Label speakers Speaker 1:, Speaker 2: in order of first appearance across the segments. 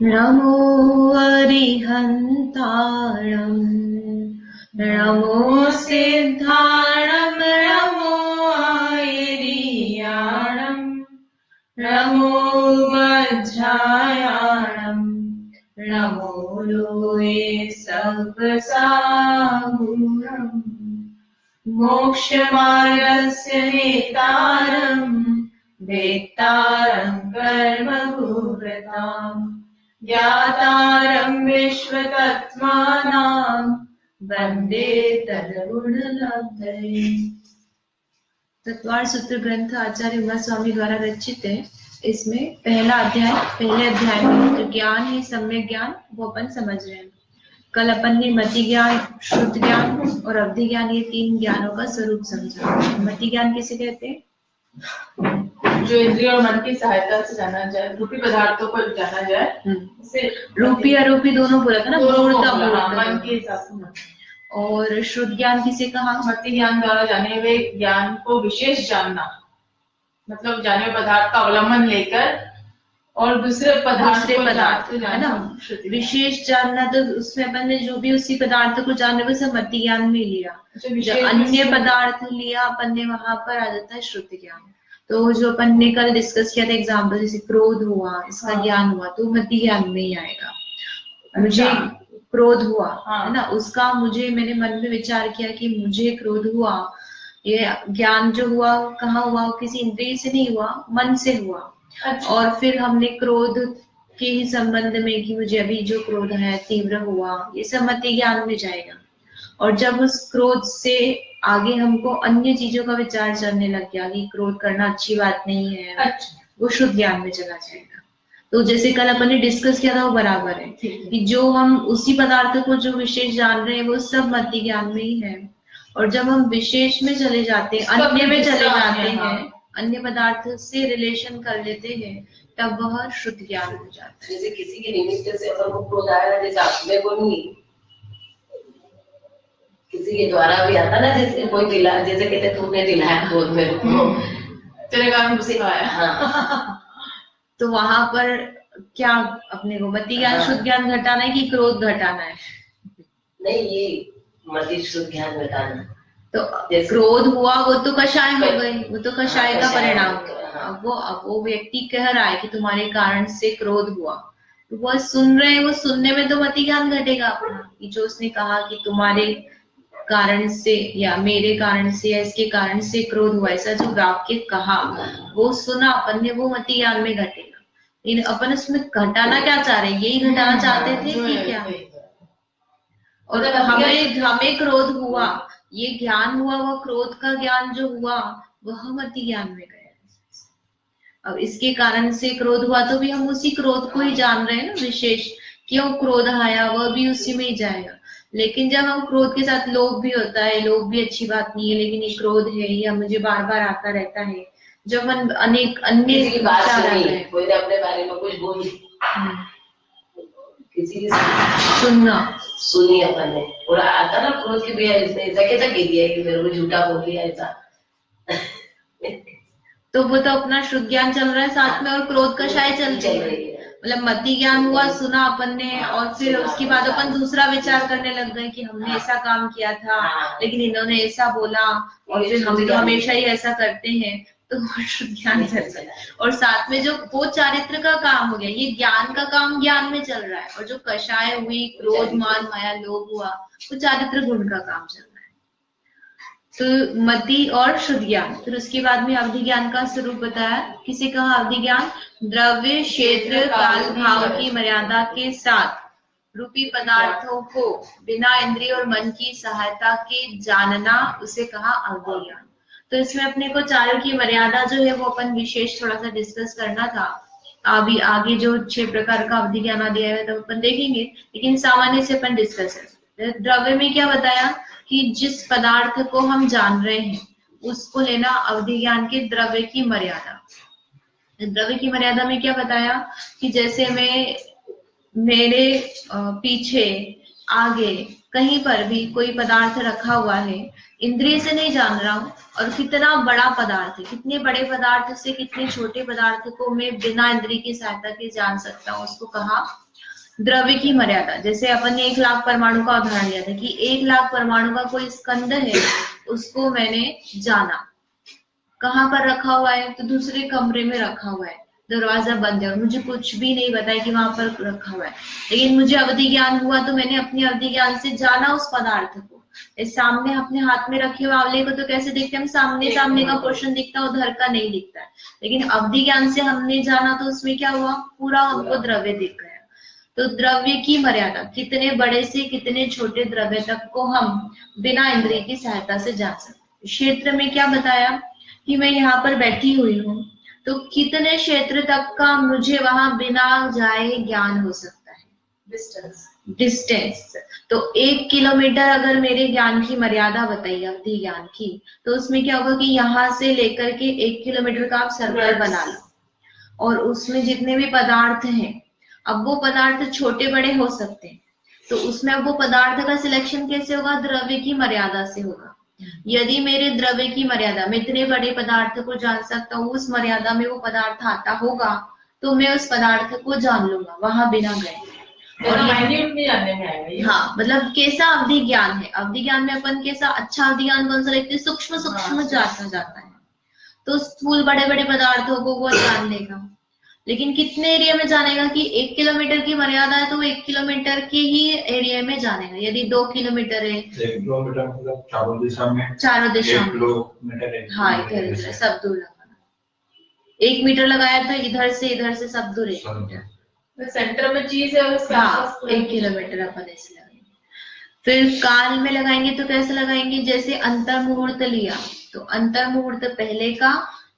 Speaker 1: नमो अरिहन्ताणं नमो सिद्धाणं नमो आयर्याणं नमो वज्रायाणं नमो लोये सब्बसाहूरम् मोक्षमार्गस्य नेतारं वेत्तारं कर्मभूभृताम् ज्ञातारं विश्वतत्त्वानां वन्दे तद्गुणलब्धये। तत्वार सूत्र ग्रंथ आचार्य उमा स्वामी द्वारा रचित है। इसमें पहले अध्याय में जो ज्ञान है, सम्यक ज्ञान, वो अपन समझ रहे हैं। कल अपन ने मति ज्ञान, श्रुत ज्ञान और अवधि ज्ञान, ये 3 ज्ञानों का स्वरूप समझा। मति ज्ञान किसे कहते हैं?
Speaker 2: जो इंद्रिय और मन की सहायता से जाना जाए, रूपी पदार्थों को जाना जाए।
Speaker 1: रूपी अरूपी दोनों बोला था ना,
Speaker 2: मन के हिसाब से।
Speaker 1: और श्रुत ज्ञान किसे कहा?
Speaker 2: मति ज्ञान द्वारा जाने हुए ज्ञान को विशेष जानना, मतलब जाने हुए पदार्थ का अवलंबन लेकर और दूसरे पदार्थ
Speaker 1: है ना, विशेष जानना। तो उसमें अपन ने जो भी उसी पदार्थ को जानने को सब मति ज्ञान में लिया। अन्य पदार्थ लिया अपन ने, वहां पर आ जाता है श्रुत ज्ञान। तो जो अपन ने कल डिस्कस किया था एग्जाम्पल, जैसे क्रोध हुआ, इसका ज्ञान हुआ, तो मति ज्ञान में ही आएगा। मुझे क्रोध हुआ, है ना, उसका मैंने मन में विचार किया कि मुझे क्रोध हुआ। ये ज्ञान जो हुआ कहाँ हुआ? किसी इंद्रिय से नहीं हुआ, मन से हुआ। और फिर हमने क्रोध के ही संबंध में कि मुझे अभी जो क्रोध है तीव्र हुआ, ये सब मति ज्ञान में जाएगा। और जब उस क्रोध से आगे हमको अन्य चीजों का विचार चलने लग गया कि क्रोध करना अच्छी बात नहीं है, वो शुद्ध ज्ञान में चला जाएगा। तो जैसे कल अपन ने डिस्कस किया था वो बराबर है कि जो हम उसी पदार्थ को जो विशेष जान रहे हैं वो सब मति ज्ञान में ही है। और जब हम विशेष में चले जाते हैं, अन्य में चले जाते हैं, अन्य पदार्थ से रिलेशन कर लेते हैं, तब वह शुद्ध ज्ञान हो जाता है।
Speaker 3: जैसे किसी के निमित्त से अपन को क्रोध आया, जैसे आपने को नहीं, किसी के द्वारा भी आता ना, जैसे कोई दिला, जैसे कहते तूने दिलाया क्रोध में,
Speaker 2: तेरे कारण मुझे आया।
Speaker 3: हाँ।
Speaker 1: तो वहां पर क्या अपने को मति ज्ञान शुद्ध ज्ञान घटाना है कि क्रोध घटाना है?
Speaker 3: नहीं, ये मति शुद्ध ज्ञान घटाना।
Speaker 1: तो क्रोध हुआ वो तो कषाय हो गई, वो तो कषाय का परिणाम। अब वो व्यक्ति कह रहा है कि तुम्हारे कारण से क्रोध हुआ, तो वो सुन रहे हैं, वो सुनने में तो मति ज्ञान घटेगा अपना, कि जो उसने कहा कि तुम्हारे कारण से या मेरे कारण से या इसके कारण से क्रोध हुआ, ऐसा जो वाक्य कहा वो सुना अपन ने, वो मति ज्ञान में घटेगा। लेकिन अपन उसमें घटाना क्या चाह रहे हैं? यही घटाना चाहते थे कि क्या? और हमें क्रोध हुआ, ये ज्ञान हुआ, वह क्रोध का ज्ञान जो हुआ वह मति ज्ञान में गया। अब इसके कारण से क्रोध हुआ तो भी हम उसी क्रोध को ही जान रहे हैं ना, विशेष क्यों क्रोध आया वह भी उसी में ही जाएगा। लेकिन जब हम क्रोध के साथ लोभ भी होता है, लोभ भी अच्छी बात नहीं है, लेकिन ये क्रोध है, ये मुझे बार बार आता रहता है, जब हम अनेक अन्य
Speaker 3: कोई अपने बारे में कुछ बोली, किसी की सुनी अपन ने, पूरा आता ना क्रोध की भी ऐसा कैसा कह दिया कि मेरे को झूठा बोल दिया ऐसा,
Speaker 1: तो वो तो अपना शुद्ध ज्ञान चल रहा है साथ में, और क्रोध का शायद चल रही है। मतलब मति ज्ञान हुआ, सुना अपन ने, और फिर उसके बाद अपन दूसरा विचार करने लग गए कि हमने ऐसा काम किया था, लेकिन इन्होंने ऐसा बोला, और फिर हम तो हमेशा ही ऐसा करते हैं, तो शुद्ध ज्ञान चल रहा है। और साथ में जो वो चारित्र का काम हो गया, ये ज्ञान का काम ज्ञान में चल रहा है, और जो कषाय हुई, क्रोध, मान, माया, लोभ हुआ, वो चारित्र गुण का काम चल रहा है। तो मति और शुद्ध ज्ञान। फिर उसके बाद में अवधि ज्ञान का स्वरूप बताया। किसे कहा अवधि ज्ञान? द्रव्य, क्षेत्र, काल, भाव की मर्यादा के साथ रूपी पदार्थों को बिना इंद्रिय और मन की सहायता के जानना, उसे कहा अवधि ज्ञान। तो इसमें अपने को चारों की मर्यादा जो है वो अपन विशेष थोड़ा सा डिस्कस करना था। अभी आगे जो 6 प्रकार का अवधि ज्ञान दिया है तो अपन देखेंगे, लेकिन सामान्य से अपन डिस्कस है। द्रव्य में क्या बताया कि जिस पदार्थ को हम जान रहे हैं उसको लेना अवधि ज्ञान के द्रव्य की मर्यादा। द्रव्य की मर्यादा में क्या बताया कि जैसे मेरे पीछे आगे कहीं पर भी कोई पदार्थ रखा हुआ है, इंद्रिय से नहीं जान रहा हूं, और कितना बड़ा पदार्थ है, कितने बड़े पदार्थ से कितने छोटे पदार्थ को मैं बिना इंद्रिय की सहायता के जान सकता हूँ, उसको कहा द्रव्य की मर्यादा, जैसे अपन ने 1 लाख परमाणु का उदाहरण लिया था कि 1 लाख परमाणु का कोई स्कंद है, उसको मैंने जाना, कहाँ पर रखा हुआ है, तो दूसरे कमरे में रखा हुआ है, दरवाजा बंद है और मुझे कुछ भी नहीं पता है कि वहां पर रखा हुआ है, लेकिन मुझे अवधि ज्ञान हुआ तो मैंने अपनी अवधि ज्ञान से जाना उस पदार्थ को। इस सामने अपने हाथ में रखे हुए आंवले को तो कैसे देखते हैं हम, सामने सामने का पोर्शन दिखता है, उधर का नहीं दिखता है, लेकिन अवधि ज्ञान से हमने जाना तो उसमें क्या हुआ, पूरा हमको द्रव्य दिख गया। तो द्रव्य की मर्यादा, कितने बड़े से कितने छोटे द्रव्य तक को हम बिना इंद्रिय की सहायता से जान सकते। क्षेत्र में क्या बताया कि मैं यहाँ पर बैठी हुई हूँ, तो कितने क्षेत्र तक का मुझे वहां बिना जाए ज्ञान हो सकता है, डिस्टेंस। तो 1 किलोमीटर अगर मेरे ज्ञान की मर्यादा बताइए अवधि ज्ञान की, तो उसमें क्या होगा कि यहाँ से लेकर के 1 किलोमीटर का आप सर्कल बना लो, और उसमें जितने भी पदार्थ हैं, अब वो पदार्थ छोटे बड़े हो सकते हैं, तो उसमें अब वो पदार्थ का सिलेक्शन कैसे होगा, द्रव्य की मर्यादा से होगा। यदि मेरे द्रव्य की मर्यादा में इतने बड़े पदार्थ को जान सकता हूँ, उस मर्यादा में वो पदार्थ आता होगा, तो मैं उस पदार्थ को जान लूंगा वहां बिना गए। और हाँ, मतलब कैसा अवधि ज्ञान है, अवधि ज्ञान में अपन कैसा अच्छा अवधि ज्ञान कौन सा लेते, सूक्ष्म सूक्ष्म जाता है, तो स्थूल बड़े बड़े पदार्थों को वो जान लेगा, लेकिन कितने एरिया में जानेगा कि 1 किलोमीटर की मर्यादा है तो वो 1 किलोमीटर के ही एरिया में जानेगा। यदि 2 किलोमीटर है,
Speaker 4: 1 किलोमीटर मतलब चारों दिशा में,
Speaker 1: हाँ इधर सब दूर लगाना, 1 मीटर लगाया तो इधर से सब दूर 1 मीटर,
Speaker 2: सेंटर में चीज है उसका,
Speaker 1: हाँ 1 किलोमीटर अपन ऐसे लगाएंगे। फिर काल में लगाएंगे तो कैसे लगाएंगे, जैसे अंतर मुहूर्त लिया तो अंतर मुहूर्त पहले का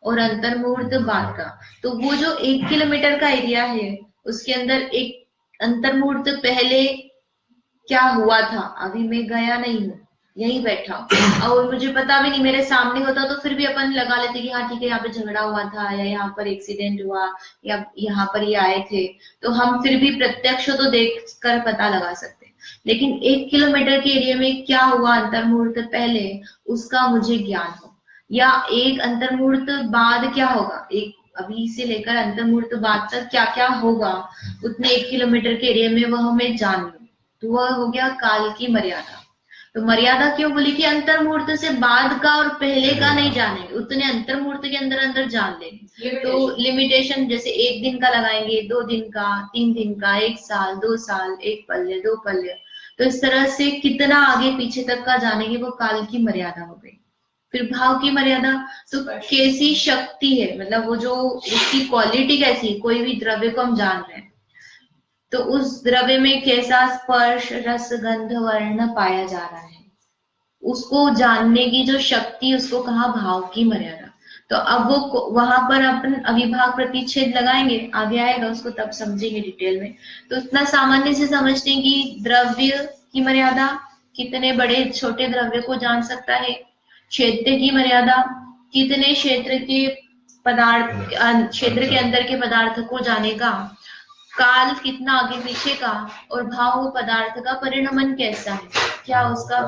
Speaker 1: और अंतर मुहूर्त बाद का, तो वो जो 1 किलोमीटर का एरिया है उसके अंदर एक अंतर मुहूर्त पहले क्या हुआ था, अभी मैं गया नहीं हूँ, यही बैठा और मुझे पता भी नहीं, मेरे सामने होता तो फिर भी अपन लगा लेते कि हाँ ठीक है यहाँ पे झगड़ा हुआ था या यहाँ पर एक्सीडेंट हुआ या यहाँ पर ये आए थे, तो हम फिर भी प्रत्यक्ष तो देख कर पता लगा सकते। लेकिन 1 किलोमीटर के एरिया में क्या हुआ अंतर मुहूर्त पहले, उसका मुझे ज्ञान हो, या एक अंतर मुहूर्त बाद क्या होगा, एक अभी से लेकर अंतर मुहूर्त बाद तक क्या क्या होगा, उतने 1 किलोमीटर के एरिया में वह मैं जान लूं, तो वह हो गया काल की मर्यादा। तो मर्यादा क्यों बोली कि अंतर मुहूर्त से बाद का और पहले का नहीं जानेंगे, उतने अंतर मुहूर्त के अंदर अंदर जान लेंगे। तो लिमिटेशन जैसे 1 दिन का लगाएंगे, 2 दिन का, 3 दिन का, 1 साल, 2 साल, 1 पल्ले, 2 पल्ले, तो इस तरह से कितना आगे पीछे तक का जानेंगे, वो काल की मर्यादा हो गई। फिर भाव की मर्यादा, तो कैसी शक्ति है, मतलब वो जो उसकी क्वालिटी कैसी, कोई भी द्रव्य को हम जान रहे हैं तो उस द्रव्य में कैसा स्पर्श रस गंध वर्ण पाया जा रहा है, उसको जानने की जो शक्ति, उसको कहा भाव की मर्यादा। तो अब वो वहां पर अपन अविभाग प्रतिच्छेद लगाएंगे, आगे आएगा उसको तब समझेंगे डिटेल में। तो इतना सामान्य से समझते हैं कि द्रव्य की मर्यादा, कितने बड़े छोटे द्रव्य को जान सकता है, क्षेत्र की मर्यादा, कितने क्षेत्र के पदार्थ, क्षेत्र के अंदर के पदार्थ को जानेगा, काल कितना आगे पीछे का, और भाव पदार्थ का परिणमन कैसा है, क्या उसका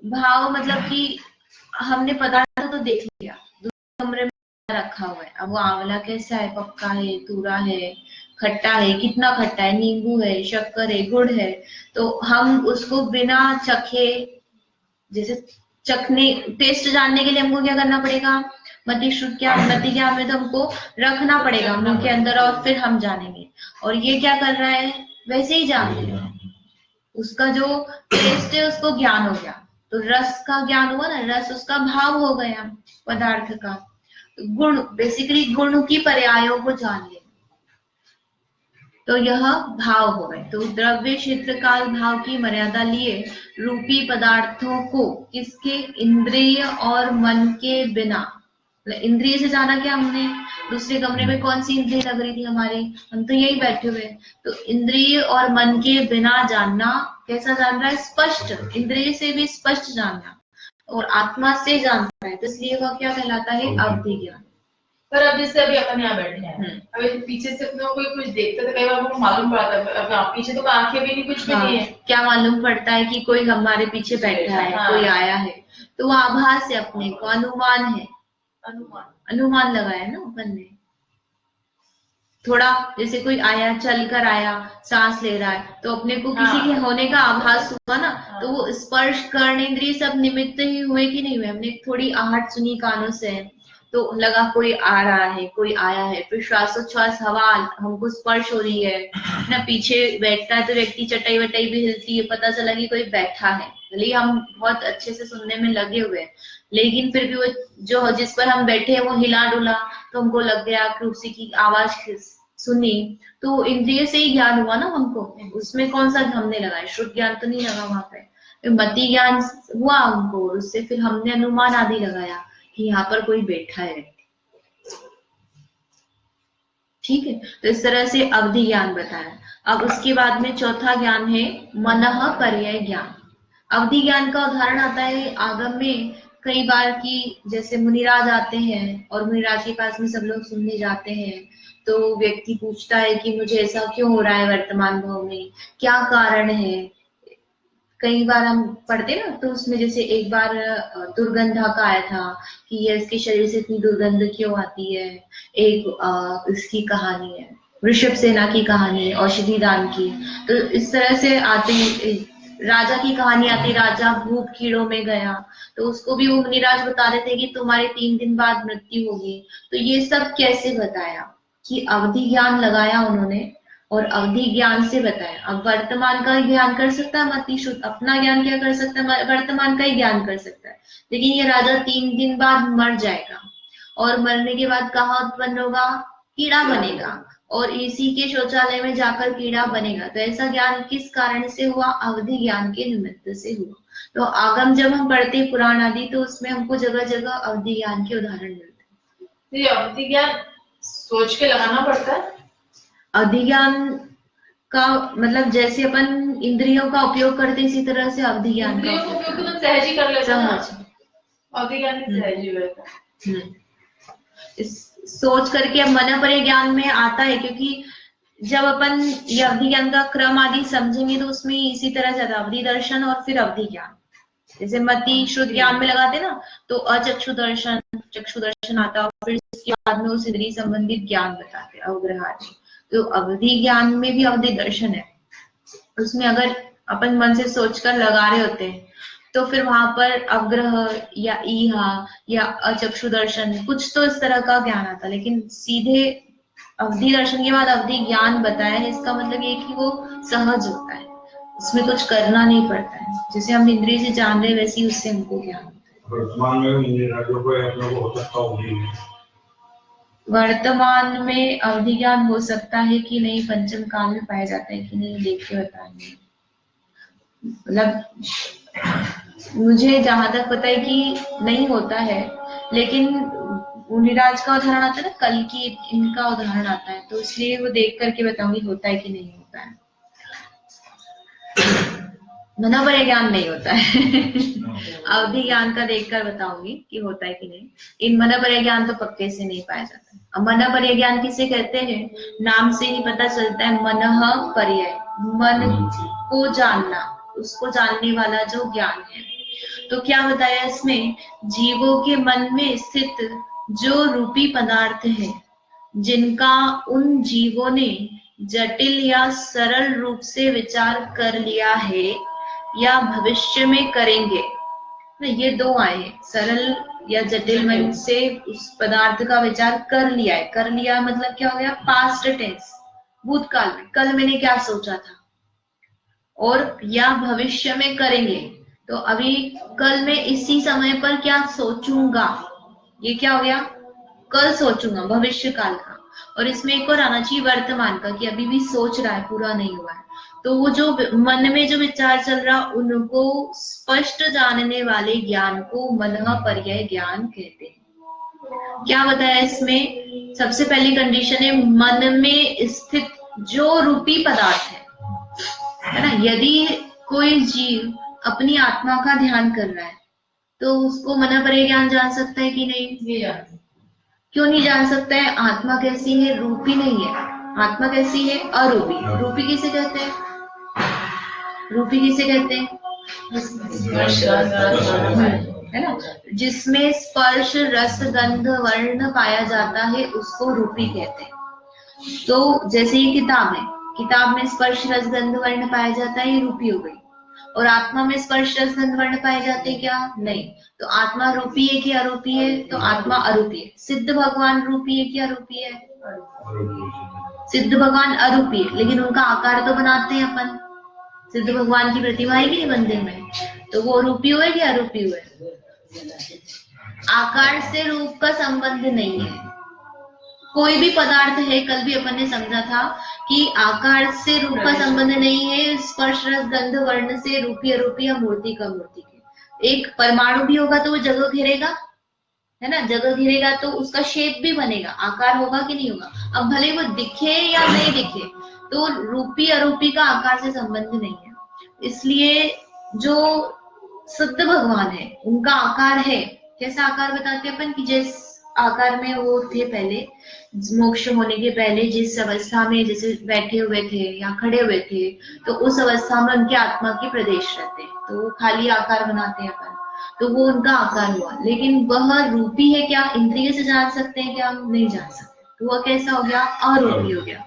Speaker 1: भाव, मतलब कि हमने पदार्थ तो देख लिया, दूसरे कमरे में रखा हुआ है, अब वो आंवला कैसा है, पक्का है, तूरा है, खट्टा है, कितना खट्टा है, नींबू है, शक्कर है, गुड़ है, तो हम उसको बिना चखे, जैसे चखने टेस्ट जानने के लिए हमको क्या करना पड़ेगा, मति ज्ञान में तो हमको रखना पड़ेगा मुंह के अंदर और फिर हम जानेंगे। और ये क्या कर रहा है, वैसे ही जान ले रहा है, उसका जो टेस्ट है उसको ज्ञान हो गया, तो रस का ज्ञान हुआ ना, रस उसका भाव हो गया पदार्थ का। गुण, बेसिकली गुण की पर्यायों को जान ले, तो यह भाव हो गए। तो द्रव्य क्षेत्र काल भाव की मर्यादा लिए रूपी पदार्थों को किसके, इंद्रिय और मन के बिना, इंद्रिय से जाना क्या हमने, दूसरे कमरे में कौन सी इंद्रिय लग रही थी हमारी, हम तो यही बैठे हुए, तो इंद्रिय और मन के बिना जानना, कैसा जान रहा है, स्पष्ट, इंद्रिय से भी स्पष्ट जानना और आत्मा से जानता है, तो इसलिए वह क्या कहलाता है, अवधि ज्ञान।
Speaker 2: पर अब जैसे अभी अपन यहाँ बैठे हैं, अभी पीछे से अपने कोई कुछ देखते तो कई बार हमको मालूम पड़ता है, अब पीछे तो आंखें भी नहीं, कुछ भी नहीं है,
Speaker 1: क्या मालूम पड़ता है कि कोई हमारे पीछे बैठा है, कोई आया है, तो वो आभास है, अपने को अनुमान है, अनुमान लगाया ना अपन ने, थोड़ा जैसे कोई आया, चल कर आया, सांस ले रहा है, तो अपने को किसी के होने का आभास हुआ ना, तो वो स्पर्श, कर्ण, इंद्रिय सब निमित्त ही हुए कि नहीं हुए। हमने थोड़ी आहट सुनी कानों से, तो लगा कोई आ रहा है, कोई आया है। फिर श्वासोच्छ्वास, हवा हमको स्पर्श हो रही है ना, पीछे बैठता है तो व्यक्ति चटाई वटाई भी हिलती है, पता चला कि कोई बैठा है, भले हम बहुत अच्छे से सुनने में लगे हुए हैं, लेकिन फिर भी वो जो जिस पर हम बैठे हैं वो हिला डुला, तो हमको लग गया कि उसी की आवाज सुनी, तो इंद्रिय से ही ज्ञान हुआ ना हमको। उसमें कौन सा हमने लगाया, श्रुत ज्ञान तो नहीं लगा वहां पे, मति ज्ञान हुआ हमको, उससे फिर हमने अनुमान आदि लगाया कि यहाँ पर कोई बैठा है व्यक्ति। ठीक है, तो इस तरह से अवधि ज्ञान बताया। अब उसके बाद में चौथा ज्ञान है मनः पर्यय ज्ञान। अवधि ज्ञान का उदाहरण आता है आगम में कई बार की, जैसे मुनिराज आते हैं और मुनिराज के पास में सब लोग सुनने जाते हैं, तो व्यक्ति पूछता है कि मुझे ऐसा क्यों हो रहा है वर्तमान भाव में, क्या कारण है। कई बार हम पढ़ते ना, तो उसमें जैसे एक बार दुर्गंधा का आया था कि ये इसके शरीर से इतनी दुर्गंध क्यों आती है। एक इसकी कहानी है, ऋषभ सेना की कहानी है, औषधि दान की। तो इस तरह से आती राजा की कहानी आती, राजा भूख कीड़ों में गया, तो उसको भी वो मुनिराज बता रहे थे कि तुम्हारे 3 दिन बाद मृत्यु होगी। तो ये सब कैसे बताया कि अवधि ज्ञान लगाया उन्होंने और अवधि ज्ञान से बताया। अब वर्तमान का ज्ञान कर सकता है मति शुद्ध, अपना ज्ञान क्या कर सकता है, वर्तमान का ही ज्ञान कर सकता है, लेकिन ये राजा 3 दिन बाद मर जाएगा और मरने के बाद कहाँ उत्पन्न होगा, कीड़ा बनेगा, और इसी के शौचालय में जाकर कीड़ा बनेगा। तो ऐसा ज्ञान किस कारण से हुआ, अवधि ज्ञान के निमित्त से हुआ। तो आगम जब हम पढ़ते हैं पुराण आदि, तो उसमें हमको जगह जगह अवधि ज्ञान के उदाहरण मिलते हैं।
Speaker 2: ये अवधि ज्ञान सोच के लगाना पड़ता है।
Speaker 1: अवधि ज्ञान का मतलब जैसे अपन इंद्रियों का उपयोग करते हैं, इसी तरह से अवधि ज्ञान का
Speaker 2: इंद्रियों का
Speaker 1: उपयोग
Speaker 2: उपयोग तो सहज ही कर लेते हैं,
Speaker 1: समझ।
Speaker 2: अवधि ज्ञान भी सहज ही रहता है।
Speaker 1: सोच करके अब मन पर ज्ञान में आता है, क्योंकि जब अपन ये अवधि ज्ञान का क्रम आदि समझेंगे तो उसमें इसी तरह से आता अवधि दर्शन और फिर अवधि ज्ञान। जैसे मति शुद्ध ज्ञान में लगाते ना, तो अचक्षु दर्शन, चक्षु दर्शन आता है, और फिर इसके बाद में उस इंद्रिय संबंधित ज्ञान बताते हैं, अवग्रह आदि। तो अवधि ज्ञान में भी अवधि दर्शन है, उसमें अगर अपन मन से सोचकर लगा रहे होते हैं तो फिर वहां पर अवग्रह या ईहा या अचक्षु दर्शन कुछ तो इस तरह का ज्ञान आता, लेकिन सीधे अवधि दर्शन के बाद अवधि ज्ञान बताया है, इसका मतलब ये कि वो सहज होता है, उसमें कुछ करना नहीं पड़ता है, जैसे हम इंद्रिय से जान रहे वैसे ही उससे हमको ज्ञान होता है।
Speaker 4: वर्तमान में इंद्रियों को अपने को हो सकता होगी,
Speaker 1: वर्तमान में अवधि ज्ञान हो सकता है कि नहीं, पंचम काल में पाया जाता है कि नहीं, देख के बताएंगे। मतलब मुझे जहां तक पता है कि नहीं होता है, लेकिन मुनिराज का उदाहरण आता है ना, कल की इनका उदाहरण आता है, तो इसलिए वो देख करके बताऊंगी होता है कि नहीं होता है। मनोबल ज्ञान नहीं होता है अवधि ज्ञान का देखकर बताऊंगी कि होता है कि नहीं। इन मनोबल ज्ञान तो पक्के से नहीं पाया जाता। अब मनोबल ज्ञान किसे कहते हैं, नाम से ही पता चलता है, मनः पर्यय, मन को जानना, उसको जानने वाला जो ज्ञान है। तो क्या बताया इसमें, जीवों के मन में स्थित जो रूपी पदार्थ है, जिनका उन जीवों ने जटिल या सरल रूप से विचार कर लिया है या भविष्य में करेंगे। ये 2 आए हैं, सरल या जटिल मन से उस पदार्थ का विचार कर लिया है। कर लिया मतलब क्या हो गया, पास्ट टेंस, भूतकाल में, कल मैंने क्या सोचा था, और या भविष्य में करेंगे, तो अभी कल में इसी समय पर क्या सोचूंगा, ये क्या हो गया, कल सोचूंगा, भविष्य काल का। और इसमें एक और आना चाहिए वर्तमान का, कि अभी भी सोच रहा है, पूरा नहीं हुआ है। तो वो जो मन में जो विचार चल रहा, उनको स्पष्ट जानने वाले ज्ञान को मनः पर्यय ज्ञान कहते हैं। क्या बताया इसमें, सबसे पहली कंडीशन है मन में स्थित जो रूपी पदार्थ है ना। यदि कोई जीव अपनी आत्मा का ध्यान कर रहा है, तो उसको मनः पर्यय ज्ञान जान सकता है कि नहीं, क्यों नहीं जान सकता है, आत्मा कैसी है, रूपी नहीं है। आत्मा कैसी है, अरूपी। रूपी किसे कहते हैं, रूपी किसे कहते हैं, है ना, जिसमें स्पर्श रस गंध वर्ण पाया जाता है, उसको रूपी कहते हैं। तो जैसे ये किताब है, किताब में स्पर्श रस गंध वर्ण पाया जाता है, ये रूपी हो गई। और आत्मा में स्पर्श रस गंध वर्ण पाए जाते हैं क्या? नहीं। तो आत्मा रूपी है कि अरूपी है? तो आत्मा अरूपी है। सिद्ध भगवान रूपी है कि अरूपी है? सिद्ध भगवान अरूपी है, लेकिन उनका आकार तो बनाते हैं अपन। सिद्ध भगवान की प्रतिमा है कि नहीं मंदिर में, तो वो रूपी हुए कि अरूपी हुए? आकार से रूप का संबंध नहीं है। कोई भी पदार्थ है, कल भी अपन ने समझा था कि आकार से रूप का संबंध नहीं है, स्पर्श रस गंध वर्ण से रूपी अरूपी या मूर्ति का मूर्ति के। एक परमाणु भी होगा तो वो जगह घेरेगा, है ना, जगह घेरेगा तो उसका शेप भी बनेगा, आकार होगा कि नहीं होगा। अब भले वो दिखे या नहीं दिखे, तो रूपी अरूपी का आकार से संबंध नहीं है। इसलिए जो शुद्ध भगवान है उनका आकार है, कैसा आकार बताते हैं अपन कि जिस आकार में वो थे पहले, मोक्ष होने के पहले जिस अवस्था में जैसे बैठे हुए थे या खड़े हुए थे, तो उस अवस्था में उनके आत्मा के प्रदेश रहते हैं, तो वो खाली आकार बनाते हैं अपन, तो वो उनका आकार हुआ। लेकिन वह रूपी है क्या? इंद्रिय से जान सकते हैं क्या? हम नहीं जान सकते, तो वह कैसा हो गया? अरूपी हो गया।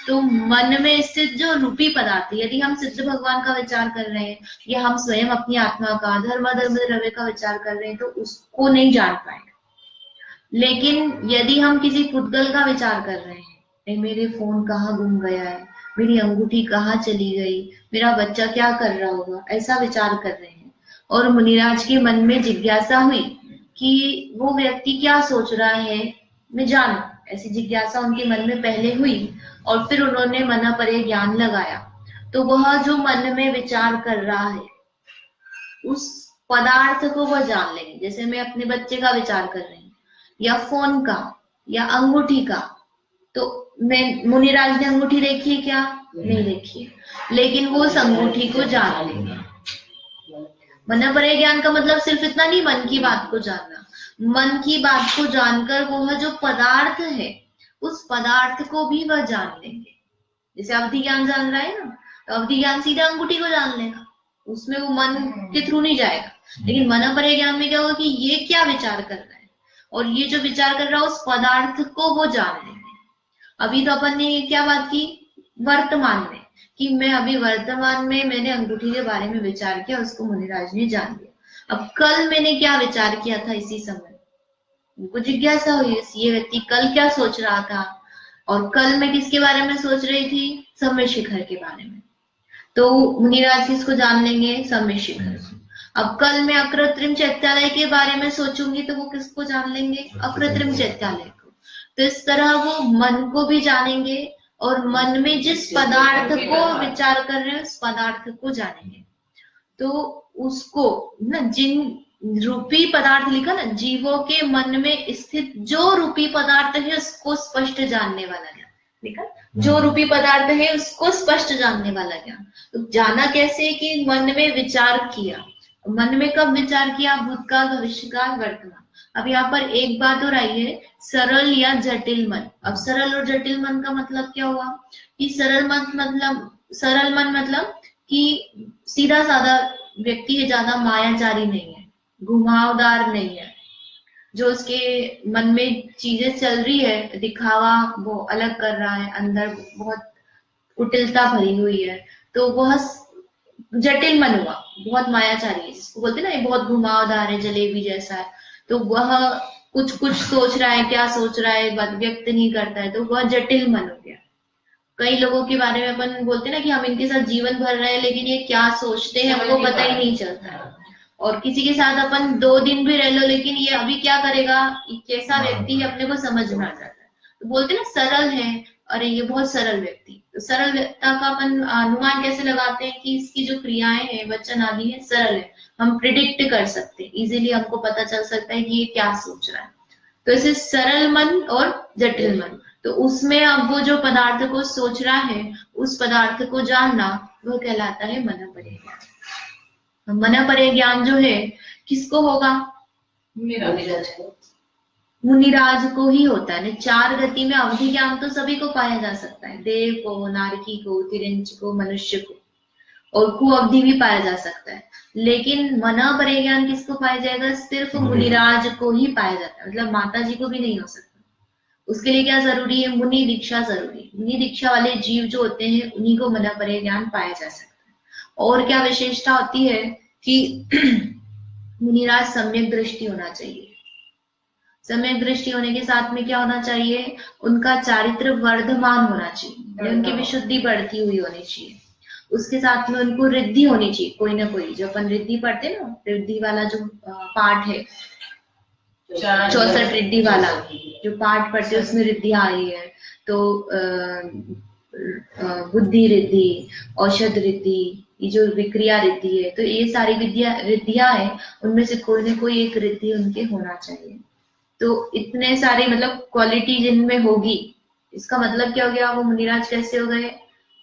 Speaker 1: तो मन में स्थित जो रूपी पदार्थ, यदि हम सिद्ध भगवान का विचार कर रहे हैं या हम स्वयं अपनी आत्मा का धर्म द्रव्य का विचार कर रहे हैं, तो उसको नहीं जान पाएंगे। लेकिन यदि हम किसी पुद्गल का विचार कर रहे हैं, मेरे फोन कहाँ गुम गया है, मेरी अंगूठी कहाँ चली गई, मेरा बच्चा क्या कर रहा होगा, ऐसा विचार कर रहे हैं, और मुनिराज के मन में जिज्ञासा हुई कि वो व्यक्ति क्या सोच रहा है, मैं जानूं, ऐसी जिज्ञासा उनके मन में पहले हुई, और फिर उन्होंने मना परे ज्ञान लगाया। तो वह जो मन में विचार कर रहा है उस पदार्थ को वह जान लेंगे। जैसे मैं अपने बच्चे का विचार कर रही हूँ, या फोन का, या अंगूठी का, तो मैं मुनिराज ने अंगूठी देखी है क्या? नहीं देखी है, लेकिन वो उस अंगूठी को जान लेंगे। मना परे ज्ञान का मतलब सिर्फ इतना नहीं मन की बात को जानना, मन की बात को जानकर वह जो पदार्थ है उस पदार्थ को भी वह जान लेंगे। जैसे अवधि ज्ञान जान रहा है ना, तो अवधि ज्ञान सीधा अंगूठी को जान लेगा, उसमें वो मन के थ्रू नहीं जाएगा। लेकिन मना परे ज्ञान में क्या होगा कि ये क्या विचार कर रहा है, और ये जो विचार कर रहा है उस पदार्थ को वो जान लेंगे। अभी तो अपन ने क्या बात की वर्तमान में, कि मैं अभी वर्तमान में मैंने अंगूठी के बारे में विचार किया, उसको मुनिराज ने जान लिया। अब कल मैंने क्या विचार किया था, इसी समय उनको जिज्ञासा हुई ये व्यक्ति कल क्या सोच रहा था, और कल मैं किसके बारे में सोच रही थी? समय शिखर के बारे में। तो मुनिराज किसको जान लेंगे? समय शिखर। अब कल मैं अकृत्रिम चैत्यालय के बारे में सोचूंगी तो वो किसको जान लेंगे? अकृत्रिम चैत्यालय को। तो इस तरह वो मन को भी जानेंगे, और मन में जिस पदार्थ को विचार कर रहे हैं उस पदार्थ को जानेंगे। तो उसको ना, जिन रूपी पदार्थ लिखा ना, जीवों के मन में स्थित जो रूपी पदार्थ है उसको स्पष्ट जानने वाला ज्ञान लिखा, जो रूपी पदार्थ है उसको स्पष्ट जानने वाला ज्ञान। तो जाना कैसे? कि मन में विचार किया। मन में कब विचार किया? भूतकाल, भविष्यकाल, वर्तमान। अब यहाँ पर एक बात और आई है, सरल या जटिल मन। अब सरल और जटिल मन का मतलब क्या हुआ? कि सरल मन मतलब कि सीधा साधा व्यक्ति है, ज्यादा मायाचारी नहीं है, घुमावदार नहीं है, जो उसके मन में चीजें चल रही है, दिखावा वो अलग कर रहा है, अंदर बहुत कुटिलता भरी हुई है, तो वह जटिल मन हुआ, बहुत मायाचारी है, जिसको बोलते हैं ना ये बहुत घुमावदार है, जलेबी जैसा है। तो वह कुछ कुछ सोच रहा है, क्या सोच रहा है व्यक्त नहीं करता है, तो वह जटिल मन हो गया। कई लोगों के बारे में अपन बोलते हैं ना कि हम इनके साथ जीवन भर रहे हैं, लेकिन ये क्या सोचते हैं हमको पता ही नहीं चलता है। और किसी के साथ अपन 2 दिन भी रह लो, लेकिन ये अभी क्या करेगा, ये कैसा व्यक्ति है अपने को समझ में आ जाता है। तो बोलते हैं ना सरल है, अरे ये बहुत सरल व्यक्ति। तो सरलता का अपन अनुमान कैसे लगाते हैं? कि इसकी जो क्रियाएं हैं, वचन आदि है, सरल है, हम प्रिडिक्ट कर सकते हैं, इजीली हमको पता चल सकता है कि ये क्या सोच रहा है। तो ऐसे सरल मन और जटिल मन, तो उसमें अब वो जो पदार्थ को सोच रहा है उस पदार्थ को जानना, वो कहलाता है मना परे ज्ञान। मना परे ज्ञान जो है किसको होगा? मुनिराज को ही होता है। 4 गति में अवधि ज्ञान तो सभी को पाया जा सकता है, देव को, नारकी को, तिरंच को, मनुष्य को, और कुअवधि भी पाया जा सकता है। लेकिन मना परे ज्ञान किसको पाया जाएगा? सिर्फ मुनिराज को ही पाया जाता है, मतलब माता जी को भी नहीं हो सकता। उसके लिए क्या जरूरी है? मुनि दीक्षा जरूरी है। मुनि दीक्षा वाले जीव जो होते हैं उन्हीं को मन परे ज्ञान पाया जा सकता है। और क्या विशेषता होती है कि मुनिराज सम्यक दृष्टि होना चाहिए। सम्यक दृष्टि होने के साथ में क्या होना चाहिए? उनका चारित्र वर्धमान होना चाहिए, उनकी विशुद्धि बढ़ती हुई होनी चाहिए। उसके साथ में उनको रिद्धि होनी चाहिए, कोई ना कोई। जो अपन रिद्धि पढ़ते हैं ना, रिद्धि वाला जो पाठ है, 64 रिद्धि वाला जो पाठ पढ़ते हैं उसमें रिद्धि आ रही है। तो बुद्धि रिद्धि, औषध रिद्धि, ये जो विक्रिया रिद्धि है, तो ये सारी रिद्धियां है, उनमें से कोई ना कोई एक रिद्धि उनके होना चाहिए। तो इतने सारे मतलब क्वालिटी जिनमें होगी, इसका मतलब क्या हो गया? वो मुनिराज कैसे हो गए?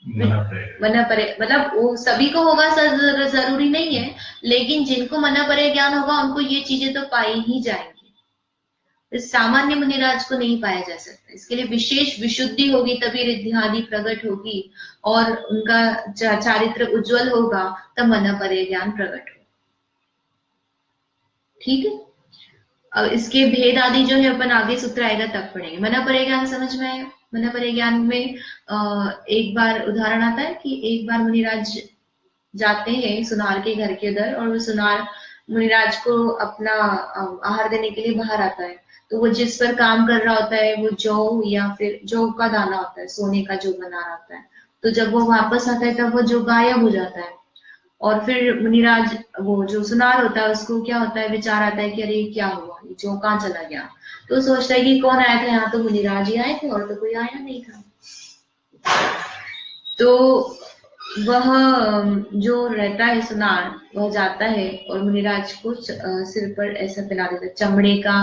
Speaker 1: मना परे, मतलब वो सभी को होगा जरूरी नहीं है, लेकिन जिनको मना परे ज्ञान होगा उनको ये चीजें तो पाई ही जाएंगी। इस सामान्य मुनिराज को नहीं पाया जा सकता। इसके लिए विशेष विशुद्धि होगी, तभी रिद्धि आदि प्रकट होगी और उनका चारित्र उज्जवल होगा, तब मना परे ज्ञान प्रकट होगा। ठीक है। अब इसके भेद आदि जो है अपन आगे सूत्र आएगा तब पढ़ेंगे। मना परे ज्ञान समझ में आया? मना परे ज्ञान में एक बार उदाहरण आता है कि एक बार मुनिराज जाते हैं सुनार के घर के उधर, और वो सुनार मुनिराज को अपना आहार देने के लिए बाहर आता है। तो वो जिस पर काम कर रहा होता है वो जौ या फिर जौ का दाना होता है, सोने का जौ बना रहा होता है। तो जब वो वापस आता है तब वो जौ गायब हो जाता है। और फिर मुनिराज, वो जो सुनार होता है, उसको क्या होता है, विचार आता है कि अरे क्या हुआ, ये जो कहाँ चला गया। तो सोचता है कि कौन आया था यहाँ? तो मुनिराज ही आए थे और तो कोई आया नहीं था। तो वह जो रहता है सुनार, वह जाता है और मुनिराज को सिर पर ऐसा पिला देता है, चमड़े का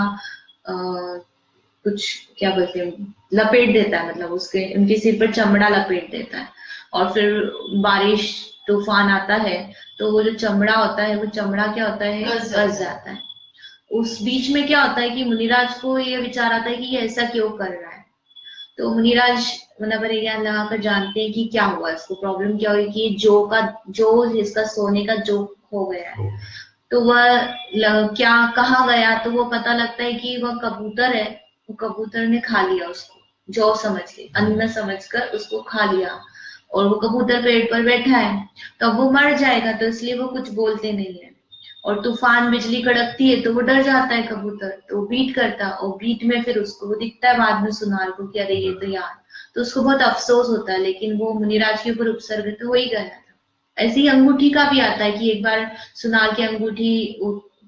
Speaker 1: कुछ क्या बोलते हैं, लपेट देता है, मतलब उसके उनके सिर पर चमड़ा लपेट देता है। और फिर बारिश तूफान आता है तो वो जो चमड़ा होता है, वो चमड़ा क्या होता है, गस जाता है। उस बीच में क्या होता है कि मुनिराज को ये विचार आता है कि ये ऐसा क्यों कर रहा है। तो मुनिराज मना परे ज्ञान लगाकर जानते हैं कि क्या हुआ, इसको प्रॉब्लम क्या हुई कि जो इसका सोने का जो हो गया है। तो वह क्या कहाँ गया, तो वो पता लगता है कि वह कबूतर है, वो कबूतर ने खा लिया उसको, जौ समझ के, अन्न समझकर उसको खा लिया। और वो कबूतर पेड़ पर बैठा है, तो अब वो मर जाएगा, तो इसलिए वो कुछ बोलते नहीं है। और तूफान बिजली कड़कती है तो वो डर जाता है कबूतर, तो वो बीट करता है, और बीट में फिर उसको वो दिखता है बाद में सुनार को कि अरे ये तो यार, तो उसको बहुत अफसोस होता है। लेकिन वो मुनिराज के ऊपर उपसर्ग तो हो ही गया था। ऐसे ही अंगूठी का भी आता है कि एक बार सुनार की अंगूठी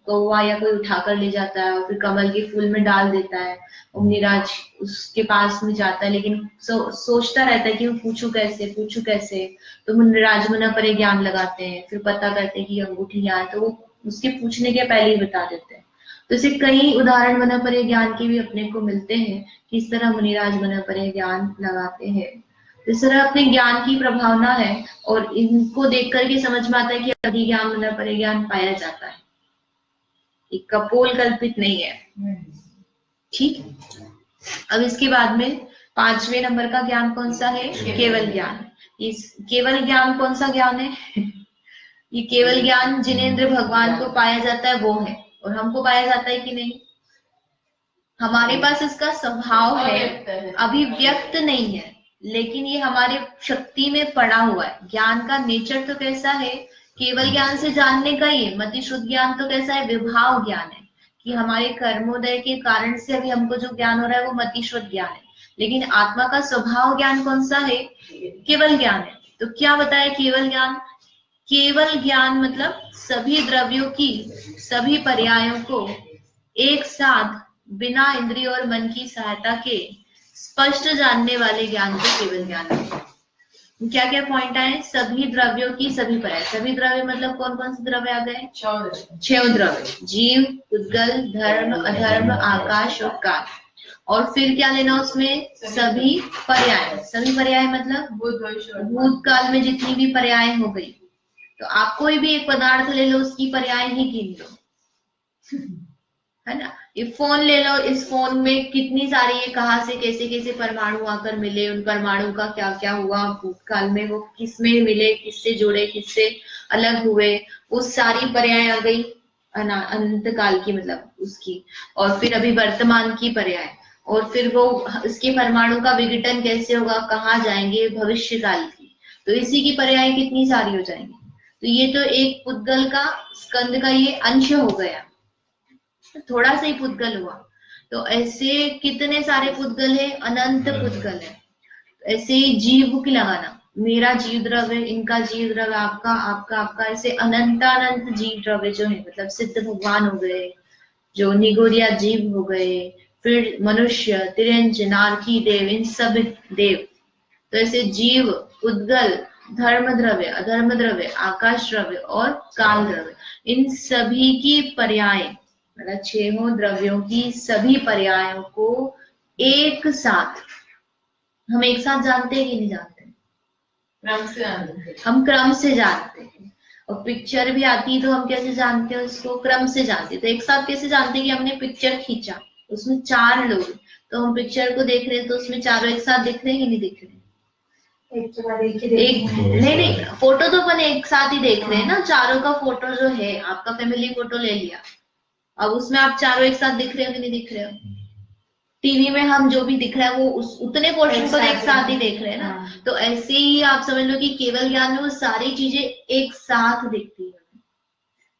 Speaker 1: कौवा या कोई उठा कर ले जाता है और फिर कमल के फूल में डाल देता है। मुनिराज उसके पास में जाता है, लेकिन सोचता रहता है कि मैं पूछू कैसे। तो मुनिराज मना परे ज्ञान लगाते हैं, फिर पता करते हैं कि अंगूठी यहाँ है, तो वो उसके पूछने के पहले ही बता देते हैं। तो इसे कई उदाहरण मना परे ज्ञान के भी अपने को मिलते हैं, किस तरह मुनिराज मना परे ज्ञान लगाते हैं। इस तरह अपने ज्ञान की प्रभावना है, और इनको देख करके समझ में आता है कि अधिज्ञान मना परे ज्ञान पाया जाता है, एक कपोल कल्पित नहीं है। ठीक। अब इसके बाद में 5वें नंबर का ज्ञान कौन सा है? केवल ज्ञान। इस केवल ज्ञान कौन सा ज्ञान है? ये केवल ज्ञान जिनेंद्र भगवान को पाया जाता है वो है, और हमको पाया जाता है कि नहीं? हमारे पास इसका स्वभाव है, अभिव्यक्त नहीं है, लेकिन ये हमारे शक्ति में पड़ा हुआ है। ज्ञान का नेचर तो कैसा है? केवल ज्ञान से जानने का ही है। मति शुद्ध ज्ञान तो कैसा है? विभाव ज्ञान है, कि हमारे कर्मोदय के कारण से अभी हमको जो ज्ञान हो रहा है वो मति शुद्ध ज्ञान है। लेकिन आत्मा का स्वभाव ज्ञान कौन सा है? केवल ज्ञान है। तो क्या बताया केवल ज्ञान? केवल ज्ञान मतलब सभी द्रव्यों की सभी पर्यायों को एक साथ बिना इंद्रिय और मन की सहायता के स्पष्ट जानने वाले ज्ञान को केवल ज्ञान है। क्या क्या पॉइंट आए? सभी द्रव्यों की सभी पर्याय। सभी द्रव्य मतलब कौन कौन से द्रव्य आ गए? 6 द्रव्य, जीव, उद्गल, धर्म, अधर्म, आकाश और काल। और फिर क्या लेना उसमें? सभी पर्याय। सभी पर्याय मतलब भूतकाल में जितनी भी पर्याय हो गई। तो आप कोई भी एक पदार्थ ले लो, उसकी पर्याय ही गिन लो, है ना। ये फोन ले लो, इस फोन में कितनी सारी, ये कहाँ से कैसे कैसे परमाणु आकर मिले, उन परमाणु का क्या क्या हुआ भूतकाल में, वो किसमें मिले, किससे जुड़े, किससे अलग हुए, वो सारी पर्याय आ गई अनंत काल की, मतलब उसकी। और फिर अभी वर्तमान की पर्याय, और फिर वो उसके परमाणु का विघटन कैसे होगा, कहाँ जाएंगे, भविष्य काल की। तो इसी की पर्याय कितनी सारी हो जाएंगी। तो ये तो एक पुद्गल का, स्कंद का ये अंश हो गया, थोड़ा सा ही पुद्गल हुआ। तो ऐसे कितने सारे पुद्गल है, अनंत पुद्गल है। ऐसे जीव की लगाना, मेरा जीव द्रव्य, इनका जीव द्रव्य, आपका आपका आपका, ऐसे अनंतानंत जीव द्रव्य जो है, मतलब सिद्ध भगवान हो गए, जो निगोरिया जीव हो गए, फिर मनुष्य, तिरंज, नारकी देव, इन सब देव। तो ऐसे जीव, उद्गल, धर्म द्रव्य, अधर्म द्रव्य, आकाश द्रव्य और काल द्रव्य, इन सभी की पर्याय, मतलब छहों द्रव्यों की सभी पर्यायों को एक साथ, हम एक साथ जानते हैं कि नहीं जानते?
Speaker 2: क्रम से जानते हैं।
Speaker 1: हम क्रम से जानते हैं। और पिक्चर भी आती है तो हम कैसे जानते हैं उसको? क्रम से जानते हैं। तो एक साथ कैसे जानते हैं कि हमने पिक्चर खींचा, उसमें 4 लोग, तो हम पिक्चर को देख रहे हैं तो उसमें चारों एक साथ दिख रहे हैं कि नहीं दिख रहे? एक नहीं, फोटो तो अपन एक साथ ही देख रहे हैं ना, चारों का फोटो जो है, आपका फैमिली फोटो ले लिया, अब उसमें आप चारों एक साथ दिख रहे हो कि नहीं दिख रहे हो? टीवी में हम जो भी दिख रहा है वो उतने पोर्शन को एक साथ ही देख रहे हैं ना। तो ऐसे ही आप समझ लो कि केवल ज्ञान में वो सारी चीजें एक साथ दिखती है।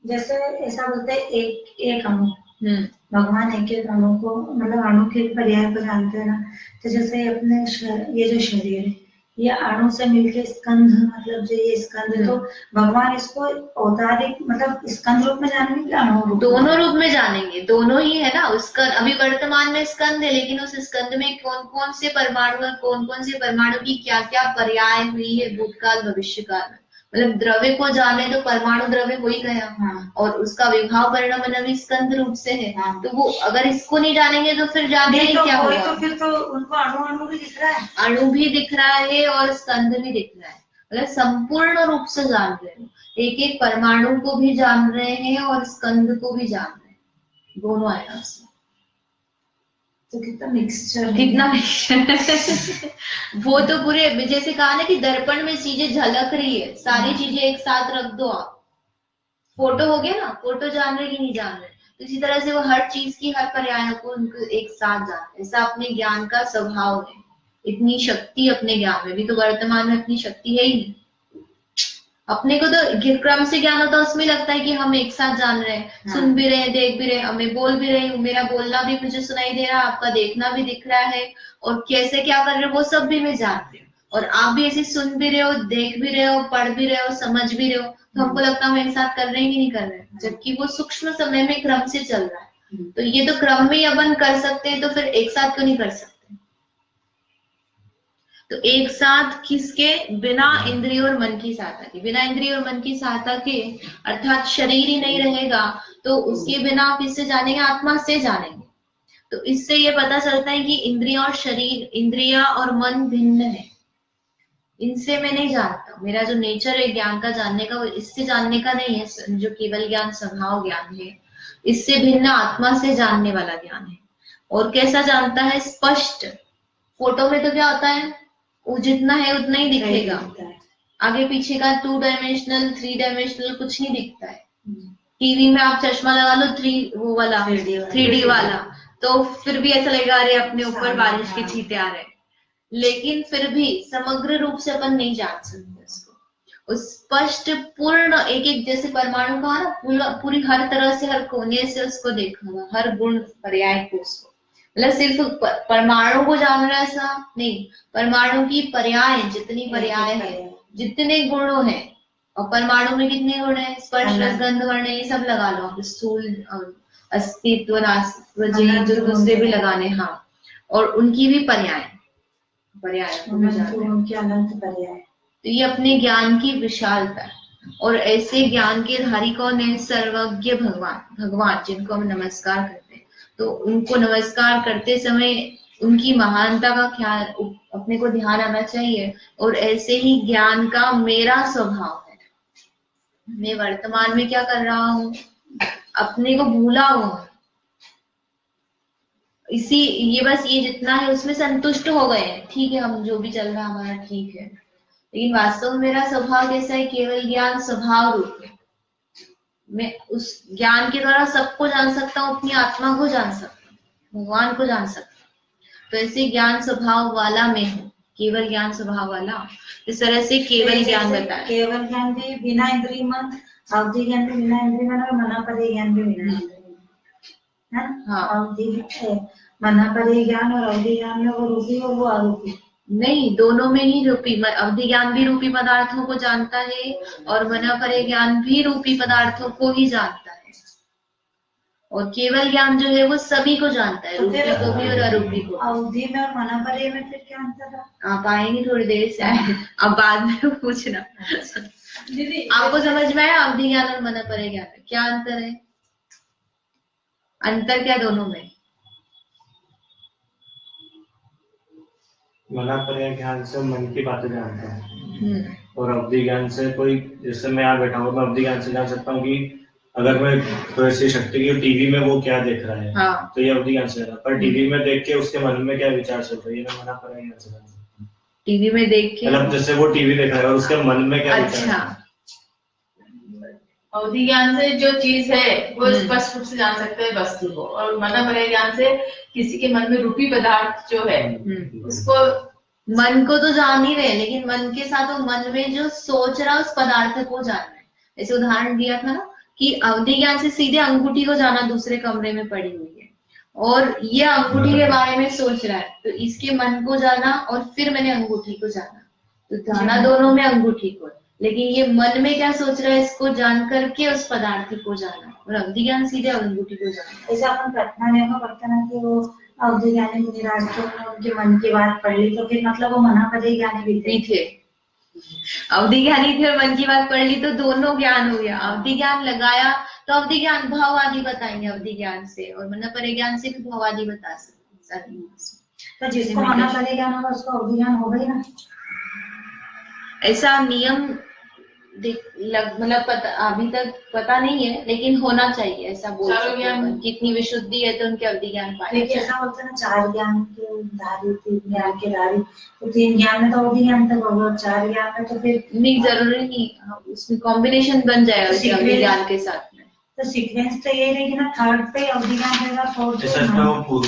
Speaker 5: जैसे ऐसा बोलते हैं एक अणु, भगवान एक अणु को, मतलब अणु के पर्याय को जानते हैं ना। तो जैसे अपने ये जो शरीर है, ये अणु से मिलके स्कंध, मतलब जो ये स्कंध, तो भगवान इसको औतारिक मतलब स्कंद रूप में जानेंगे कि अणु रूप?
Speaker 1: दोनों रूप में जानेंगे, दोनों ही है ना। उसका अभी वर्तमान में स्कंद है, लेकिन उस स्कंद में कौन कौन से परमाणु है, कौन कौन से परमाणु की क्या क्या पर्याय हुई है भूतकाल भविष्य काल में। मतलब द्रव्य को जाने तो परमाणु द्रव्य हो ही गया, और उसका विभाव परिणाम भी स्कंद रूप से है। तो वो अगर इसको नहीं जानेंगे तो फिर जाने ही क्या होगा?
Speaker 5: तो फिर तो उनको अणु भी दिख रहा है,
Speaker 1: अणु भी दिख रहा है और स्कंद भी दिख रहा है, मतलब संपूर्ण रूप से जान रहे हैं। एक एक परमाणु को भी जान रहे हैं और स्कंद को भी जान रहे हैं, दोनों आया उसमें।
Speaker 5: तो कितना मिक्सचर,
Speaker 1: कितना मिक्सचर वो तो पूरे, जैसे कहा ना कि दर्पण में चीजें झलक रही है, सारी चीजें एक साथ रख दो आप, फोटो हो गया ना, फोटो जान रहे कि नहीं जान रहे। तो इसी तरह से वो हर चीज की हर पर्याय को उनको एक साथ जान रहे। ऐसा अपने ज्ञान का स्वभाव है, इतनी शक्ति अपने ज्ञान में भी। तो वर्तमान में अपनी शक्ति है ही नहीं। अपने को तो क्रम से ज्ञान होता है, उसमें लगता है कि हम एक साथ जान रहे हैं, सुन भी रहे हैं, देख भी रहे हैं, मैं बोल भी रही हूँ, मेरा बोलना भी मुझे सुनाई दे रहा है, आपका देखना भी दिख रहा है, और कैसे क्या कर रहे हो वो सब भी मैं जान रही हूँ, और आप भी ऐसे सुन भी रहे हो, देख भी रहे हो, पढ़ भी रहे हो, समझ भी रहे हो। तो हमको लगता है हम एक साथ कर रहे हैं कि नहीं कर रहे हैं, जबकि वो सूक्ष्म समय में क्रम से चल रहा है। तो ये तो क्रम में अपन कर सकते हैं, तो फिर एक साथ क्यों नहीं कर सकते? तो एक साथ किसके? बिना इंद्रियों और मन की सहायता के। बिना इंद्रियों और मन की सहायता के, अर्थात शरीर ही नहीं रहेगा, तो उसके बिना आप किससे जानेंगे? आत्मा से जानेंगे। तो इससे ये पता चलता है कि इंद्रिया और शरीर, इंद्रिया और मन भिन्न है, इनसे मैं नहीं जानता। मेरा जो नेचर है ज्ञान का जानने का, वो इससे जानने का नहीं है, जो केवल ज्ञान स्वभाव ज्ञान है। इससे भिन्न आत्मा से जानने वाला ज्ञान है। और कैसा जानता है? स्पष्ट। फोटो में तो क्या होता है, वो जितना है उतना ही दिखेगा, आगे पीछे का 2 डायमेंशनल 3 डायमेंशनल कुछ नहीं दिखता है। टीवी में आप चश्मा लगा लो 3D वाला, तो फिर भी ऐसा लगेगा अरे अपने ऊपर बारिश के छींटे आ रहे हैं, लेकिन फिर भी समग्र रूप से अपन नहीं जान सकते उसको। उस स्पष्ट पूर्ण एक एक, जैसे परमाणु का ना, पूरी हर तरह से, हर कोने से उसको देखा, हर गुण पर्याय को, उसको मतलब सिर्फ परमाणु को जान रहा है ऐसा नहीं, परमाणु की पर्याय, जितनी पर्याय है, जितने गुण है, और परमाणु में कितने गुण है, स्पर्श रस गंध वर्ण, ये सब लगा लो आप, स्थूल अस्तित्व, नास्तित्व, जो दूसरे भी लगाने, हाँ, और उनकी भी पर्याय
Speaker 5: उनके अनंत पर्याय।
Speaker 1: तो ये अपने ज्ञान की विशालता है। और ऐसे ज्ञान के धारी कौन है? सर्वज्ञ भगवान जिनको हम नमस्कार करते हैं। तो उनको नमस्कार करते समय उनकी महानता का ख्याल अपने को ध्यान आना चाहिए। और ऐसे ही ज्ञान का मेरा स्वभाव है, मैं वर्तमान में क्या कर रहा हूँ, अपने को भूला हूँ, ये बस ये जितना है उसमें संतुष्ट हो गए हैं, ठीक है, हम जो भी चल रहा हमारा ठीक है, लेकिन वास्तव में मेरा स्वभाव कैसा है? केवल ज्ञान स्वभाव रूप है। मैं उस ज्ञान के द्वारा सबको जान सकता हूँ, अपनी आत्मा को जान सकता हूँ, भगवान को जान सकता हूँ। तो ऐसे ज्ञान स्वभाव वाला में हूँ, केवल ज्ञान स्वभाव वाला, इस तरह से केवल ज्ञान बताया।
Speaker 5: केवल ज्ञान भी बिना इंद्रिय मन, अवधि ज्ञान भी बिना इंद्रिय मन और मनापरे ज्ञान भी बिना इंद्रिय मन, है ना?
Speaker 1: हाँ।
Speaker 5: अवधि मनापरे ज्ञान और अवधि ज्ञान में वो रूपी और वो आरूपी
Speaker 1: नहीं, दोनों में ही रूपी, अवधि ज्ञान भी रूपी पदार्थों को जानता है और मनापरे ज्ञान भी रूपी पदार्थों को ही जानता है, और केवल ज्ञान जो है वो सभी को जानता है, रूपी को भी और अरूपी को।
Speaker 5: अवधि में और मनापरे में फिर क्या अंतर है?
Speaker 1: आप आएंगे थोड़ी देर से आए, अब बाद में पूछना।
Speaker 2: दीदी
Speaker 1: आपको समझ में आया अवधि ज्ञान और मनापरे ज्ञान में क्या अंतर है? अंतर क्या दोनों में?
Speaker 6: मनापरे ज्ञान से मन की बातें जानता है और अवधि ज्ञान से कोई, जैसे मैं यहाँ बैठा हूँ, मैं अवधि ज्ञान से जान सकता हूँ कि अगर मैं तो ऐसी शक्ति की टीवी में वो क्या देख रहा है,
Speaker 1: हाँ।
Speaker 6: तो ये अवधि ज्ञान से जाना, पर टीवी में देख के उसके मन में क्या विचार चल रहा है, ये मैं मनापरे ज्ञान से जान सकता हूँ।
Speaker 1: टीवी में देख के,
Speaker 6: मतलब जैसे वो टीवी देख रहा है और उसके मन में क्या विचार है।
Speaker 1: अच्छा,
Speaker 2: अवधि ज्ञान से जो चीज है वो स्पष्ट रूप से जान सकते हैं वस्तु को, और मनापरे ज्ञान से किसी के मन में रूपी पदार्थ जो है उसको,
Speaker 1: मन को तो जान ही रहे, लेकिन मन के साथ वो मन में जो सोच रहा है उस पदार्थ को जानना है। जैसे उदाहरण दिया था ना कि अवधि ज्ञान से सीधे अंगूठी को जाना, दूसरे कमरे में पड़ी हुई है और ये अंगूठी के बारे में सोच रहा है, तो इसके मन को जाना और फिर मैंने अंगूठी को जाना, तो जाना दोनों में अंगूठी को, लेकिन ये मन में क्या सोच रहा है इसको जान करके उस पदार्थ को जाना, और अवधि ज्ञान सीधे अंगूठी को जाना।
Speaker 5: ऐसा अपन प्रार्थना में करते ना कि वो अवधि ज्ञानी मुनिराज को उनके मन की बात पढ़ ली, तो फिर मतलब वो मनापरे ज्ञानी भी थे।
Speaker 1: अवधि ज्ञानी फिर मन की बात पढ़ ली तो दोनों ज्ञान हो गया। अवधि ज्ञान लगाया तो अवधि ज्ञान भाव आदि बताएंगे अवधि ज्ञान से, और मनापरे ज्ञान से भी भाव आदि बता सकते।
Speaker 5: तो जिसको मनापरे ज्ञान होगा उसको अवधि ज्ञान होगा ही ना।
Speaker 1: ऐसा नियम मतलब अभी तक पता नहीं है, लेकिन होना चाहिए, ऐसा बोल सकते हैं। कितनी विशुद्धि है तो उनके अवधि ज्ञान पाए।
Speaker 5: ऐसा बोलते ना, 4 ज्ञान के धारी, 3 ज्ञान के धारी, तो 3 ज्ञान में तो अवधि ज्ञान तक होगा, 4 ज्ञान में तो फिर
Speaker 1: नहीं, जरूरी नहीं, उसमें कॉम्बिनेशन बन जाएगा अवधि ज्ञान के साथ में।
Speaker 5: तो सीक्वेंस तो यही रहेगी ना, 3rd पे अवधि ज्ञान रहेगा, 4th
Speaker 6: जैसे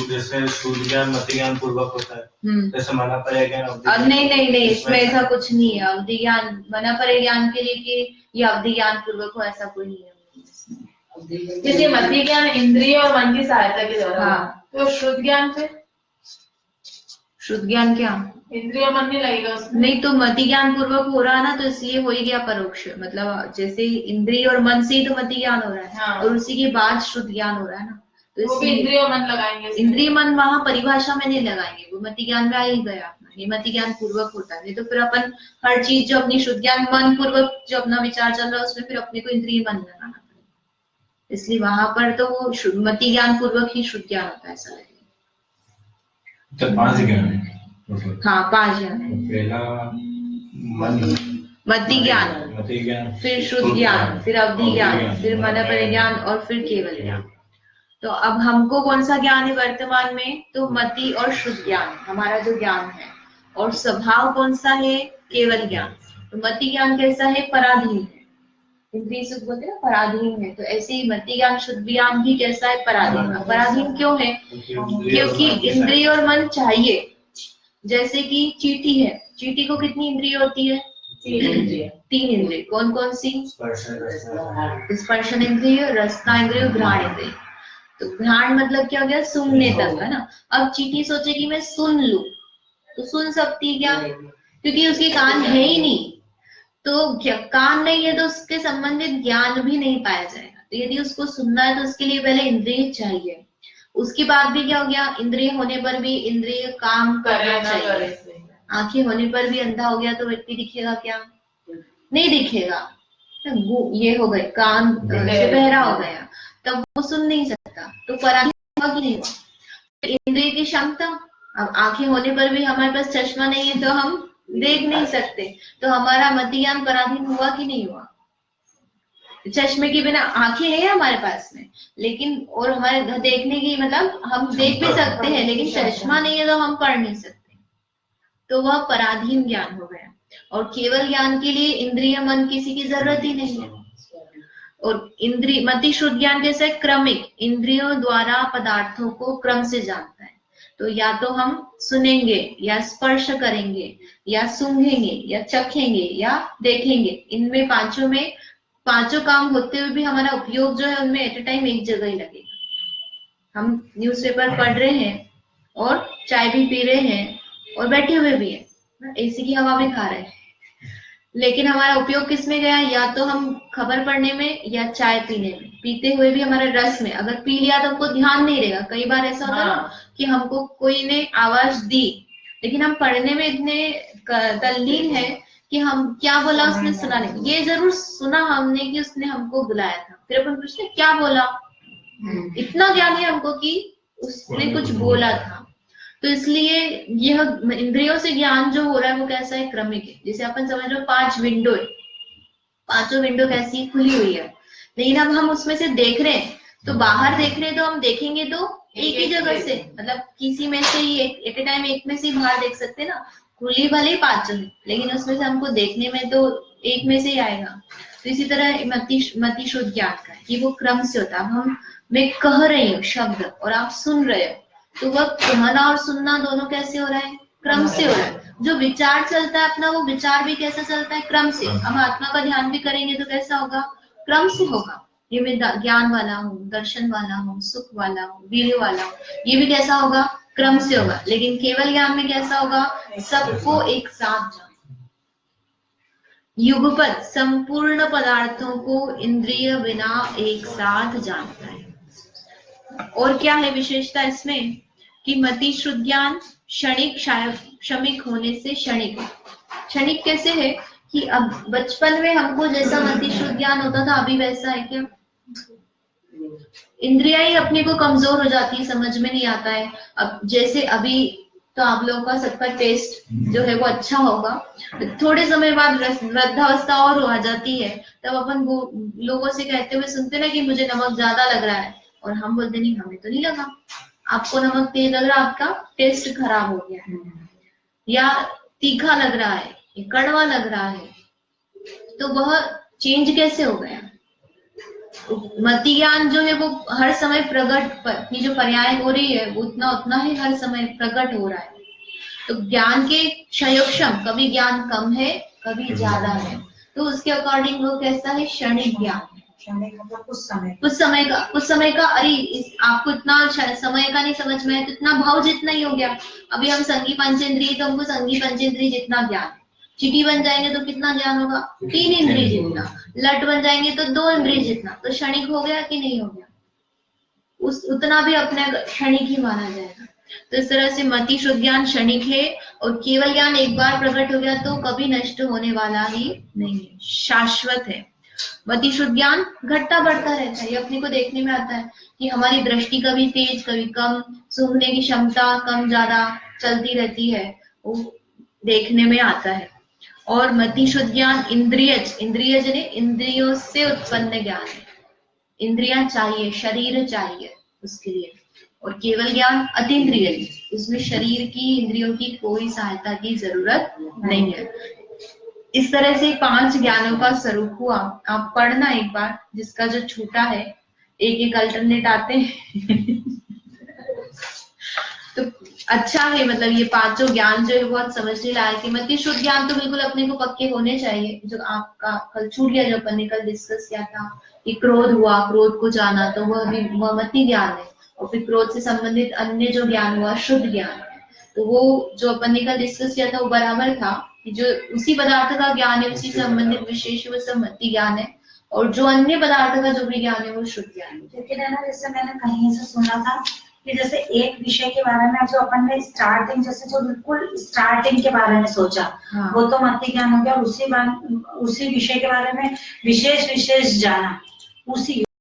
Speaker 6: जैसे शुद्ध ज्ञान मति ज्ञान पूर्वक होता है, जैसे मनापरे ज्ञान
Speaker 1: अब नहीं, इसमें ऐसा कुछ नहीं है। अवधि ज्ञान मनापरे ज्ञान के लिए कि ये अवधि ज्ञान पूर्वक हो, ऐसा कोई नियम नहीं।
Speaker 2: जैसे मति ज्ञान इंद्रिय और मन की सहायता के द्वारा,
Speaker 1: हाँ।
Speaker 2: तो शुद्ध ज्ञान पे
Speaker 1: शुद्ध ज्ञान क्या?
Speaker 2: इंद्रिय और मन नहीं लगेगा उसमें?
Speaker 1: नहीं, तो मति ज्ञान पूर्वक हो रहा है ना, तो इसलिए हो ही गया परोक्ष, मतलब जैसे इंद्रिय और मन से ही तो मति ज्ञान हो रहा है।
Speaker 2: हाँ।
Speaker 1: और उसी के बाद शुद्ध ज्ञान हो रहा है ना, तो
Speaker 2: वो भी इंद्रिय और मन लगाएंगे।
Speaker 1: इंद्रिय मन वहां परिभाषा में नहीं लगाएंगे, वो मति ज्ञान में आ ही गया अपना, ये मति ज्ञान पूर्वक होता है। तो फिर अपन हर चीज जो अपनी शुद्ध ज्ञान मन पूर्वक जो अपना विचार चल रहा है उसमें फिर अपने को इंद्रिय मन लगाना पड़ेगा, इसलिए वहां पर तो वो मति ज्ञान पूर्वक ही शुद्ध ज्ञान होता है, ऐसा लगेगा।
Speaker 4: तो 5 ज्ञान है।
Speaker 1: हाँ, 5 ज्ञान है।
Speaker 4: पहला मन,
Speaker 1: मति ज्ञान, फिर शुद्ध ज्ञान, फिर अवधि ज्ञान, फिर मनापरे ज्ञान और फिर केवल ज्ञान। तो अब हमको कौन सा ज्ञान है वर्तमान में? तो मति और शुद्ध ज्ञान हमारा जो ज्ञान है, और स्वभाव कौन सा है? केवल ज्ञान। तो मति ज्ञान कैसा है? पराधीन है, इंद्रिय सुख बोलते हैं पराधीन है, तो ऐसे ही मति ज्ञान शुद्ध ज्ञान भी कैसा है? पराधीन। पराधीन क्यों है? क्योंकि इंद्रिय और मन चाहिए। जैसे कि चींटी है, चींटी को कितनी इंद्रिय होती है? 3 इंद्रिय। कौन कौन सी? स्पर्शन इंद्रिय, रसना इंद्रिय, घ्राण इंद्रिय। तो घ्राण मतलब क्या हो गया? सुनने तक, है ना। अब चींटी सोचे कि मैं सुन लूं, तो सुन सकती क्या? क्योंकि उसके कान है ही नहीं, तो कान नहीं है तो उसके संबंधित ज्ञान भी नहीं पाया जाएगा। तो यदि उसको सुनना है तो उसके लिए पहले इंद्रिय चाहिए। उसके बाद भी क्या हो गया? इंद्रिय होने पर भी इंद्रिय काम करना चाहिए। आंखें होने पर भी अंधा हो गया तो व्यक्ति दिखेगा क्या? नहीं दिखेगा। ये हो गए कान से बहरा हो गया, तब वो सुन नहीं सकता, तो पराधीन होगा कि नहीं? इंद्रिय की क्षमता, अब आंखें होने पर भी हमारे पास चश्मा नहीं है तो हम देख नहीं सकते, तो हमारा मति ज्ञान पराधीन हुआ कि नहीं हुआ? चश्मे के बिना आंखें हैं हमारे पास में, लेकिन और हमारे देखने की मतलब हम देख भी सकते हैं, लेकिन चश्मा नहीं है तो हम पढ़ नहीं सकते, तो वह पराधीन ज्ञान हो गया। और केवल ज्ञान के लिए इंद्रिय मन किसी की जरूरत ही नहीं है। और इंद्रिय मति शुद्ध ज्ञान कैसे? क्रमिक, इंद्रियों द्वारा पदार्थों को क्रम से जानता है। तो या तो हम सुनेंगे या स्पर्श करेंगे या सूंघेंगे या चखेंगे या देखेंगे। इनमें पांचों में पांचों काम होते हुए भी हमारा उपयोग जो है उनमें एट ए टाइम एक जगह ही लगेगा। हम न्यूज़पेपर पढ़ रहे हैं और चाय भी पी रहे हैं और बैठे हुए भी हैं, एसी की हवा भी खा रहे हैं, लेकिन हमारा उपयोग किस में गया? या तो हम खबर पढ़ने में या चाय पीने में। पीते हुए भी हमारे रस में, अगर पी लिया तो हमको ध्यान नहीं रहेगा। कई बार ऐसा होता है ना कि हमको कोई ने आवाज दी, लेकिन हम पढ़ने में इतने तल्लीन है कि हम क्या बोला उसने सुना नहीं। ये जरूर सुना हमने कि उसने हमको बुलाया था, फिर अपन पूछते क्या बोला, इतना ज्ञान है हमको कि उसने कुछ बोला था। तो इसलिए यह इंद्रियों से ज्ञान जो हो रहा है वो कैसा है? क्रमिक है। जैसे अपन समझ लो 5 विंडो है, पांचों विंडो कैसी खुली हुई है, लेकिन अब हम उसमें से देख रहे हैं तो बाहर देख रहे हैं तो हम देखेंगे तो एक ही जगह से, मतलब किसी में से ही एट ए टाइम एक में से ही बाहर देख सकते हैं ना। खुली भले ही पांचों है, लेकिन उसमें से हमको देखने में तो एक में से ही आएगा। तो इसी तरह मति शुद्ध ज्ञान का है कि वो क्रम से होता है। मैं कह रही हूँ शब्द और आप सुन रहे हो, तो वह कहना और सुनना दोनों कैसे हो रहा है? क्रम से हो रहा है। जो विचार चलता है अपना, वो विचार भी कैसे चलता है? क्रम से। हम आत्मा का ध्यान भी करेंगे तो कैसा होगा? क्रम से होगा। ये मैं ज्ञान वाला हूँ, दर्शन वाला हूँ, सुख वाला हूँ, वीर्य वाला हूँ, ये भी कैसा होगा? क्रम से होगा। लेकिन केवल ज्ञान में कैसा होगा? सबको एक साथ जान, युगपत संपूर्ण पदार्थों को इंद्रिय बिना एक साथ जानता है। और क्या है विशेषता इसमें कि मति शुद्ध ज्ञान क्षणिक क्षणिक होने से क्षणिक है। क्षणिक कैसे है कि अब बचपन में हमको जैसा मति शुद्ध ज्ञान होता था अभी वैसा है क्या? इंद्रियां ही अपने को कमजोर हो जाती है, समझ में नहीं आता है। अब जैसे अभी तो आप लोगों का सबका टेस्ट जो है वो अच्छा होगा, थोड़े समय बाद वृद्धावस्था और आ जाती है, तब अपन लोगों से कहते हुए सुनते ना कि मुझे नमक ज्यादा लग रहा है, और हम बोलते नहीं हमें तो नहीं लगा, आपको नमक तेज लग रहा है, आपका टेस्ट खराब हो गया है, या तीखा लग रहा है, कड़वा लग रहा है। तो वह चेंज कैसे हो गया? मति ज्ञान जो है वो हर समय प्रकट अपनी जो पर्याय हो रही है वो उतना उतना ही हर समय प्रकट हो रहा है। तो ज्ञान के क्षयोक्षम, कभी ज्ञान कम है कभी ज्यादा है, तो उसके अकॉर्डिंग वो कैसा है? क्षणिक ज्ञान है।
Speaker 5: मतलब
Speaker 1: कुछ समय का अरे आपको इतना समय का नहीं समझ में है तो इतना भाव जितना ही हो गया। अभी हम संगी पंचेंद्रिय, तो हमको संगी पंचेंद्रिय जितना ज्ञान है। चीटी बन जाएंगे तो कितना ज्ञान होगा? 3 इंद्रिय जितना। लट बन जाएंगे तो 2 इंद्रिय जितना। तो क्षणिक हो गया कि नहीं हो गया? उतना भी अपने क्षणिक ही माना जाएगा। तो इस तरह से मति शुद्ध ज्ञान क्षणिक है, और केवल ज्ञान एक बार प्रकट हो गया तो कभी नष्ट होने वाला ही नहीं है, शाश्वत है। मति शुद्ध ज्ञान घटता बढ़ता रहता है। ये अपने को देखने में आता है कि हमारी दृष्टि कभी तेज कभी कम, सूंघने की क्षमता कम ज्यादा चलती रहती है, वो देखने में आता है। और मति शुद्ध ज्ञान इंद्रियज ने इंद्रियों से उत्पन्न ज्ञान है। इंद्रियां चाहिए, शरीर चाहिए उसके लिए। और केवल ज्ञान अतीन्द्रिय, उसमें शरीर की, इंद्रियों की कोई सहायता की जरूरत नहीं है। इस तरह से 5 ज्ञानों का स्वरूप हुआ। आप पढ़ना एक बार, जिसका जो छूटा है, एक अल्टरनेट आते हैं तो अच्छा है। मतलब ये 5 ज्ञान जो है बहुत समझने लायक है। मति शुद्ध ज्ञान तो बिल्कुल अपने को पक्के होने चाहिए। जो आपका कल छूट गया, जो अपन ने कल डिस्कस किया था कि क्रोध हुआ, क्रोध को जाना, तो वह भी मति ज्ञान है। और फिर क्रोध से संबंधित अन्य जो ज्ञान हुआ शुद्ध ज्ञान है। तो वो जो अपन ने कल डिस्कस किया था वो बराबर था कि जो उसी पदार्थ का ज्ञान है, उसी से संबंधित विशेष वो सब मति ज्ञान है, और जो अन्य पदार्थ का जो भी ज्ञान है वो शुद्ध ज्ञान है।
Speaker 5: लेकिन है ना, जैसे मैंने कहीं से सुना था कि जैसे एक विषय के बारे में जो अपन ने स्टार्टिंग, जैसे जो बिल्कुल स्टार्टिंग के बारे में सोचा,
Speaker 1: हाँ।
Speaker 5: वो तो मति ज्ञान हो गया। उसी विषय के बारे में विशेष जाना, उसी